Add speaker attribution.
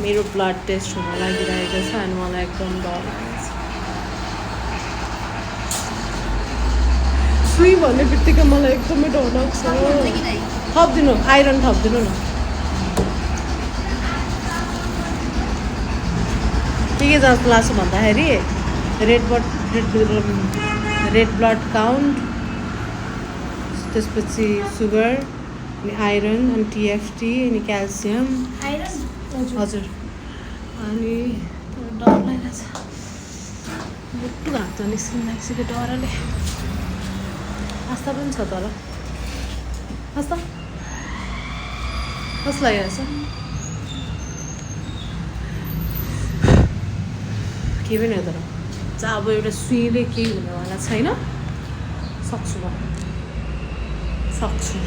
Speaker 1: मेरो blood test हुन लागिरहेको छ अनि मलाई एकदम डर लागेको छ। सुई भन्ने बित्तिकै मलाई एकदमै डर लाग्छ। थपिदिनु, आइरन थपिदिनु न। के जस्तो लाग्छ भन्दाखेरि रेड ब्लड काउन्ट, त्यसपछि सुगर अनि आइरन अनि TFT अनि क्याल्सियम। हजुर अनि डर लागिरहेको छ, मुटु घाँचो निस्किन लागिसक्यो डरले। आस्था पनि छ तर आस्था कस्तो लागिरहेछ? केही पनि हो तर चाहिँ अब एउटा सुईले केही हुनेवाला छैन। सक्छु म, सक्छु।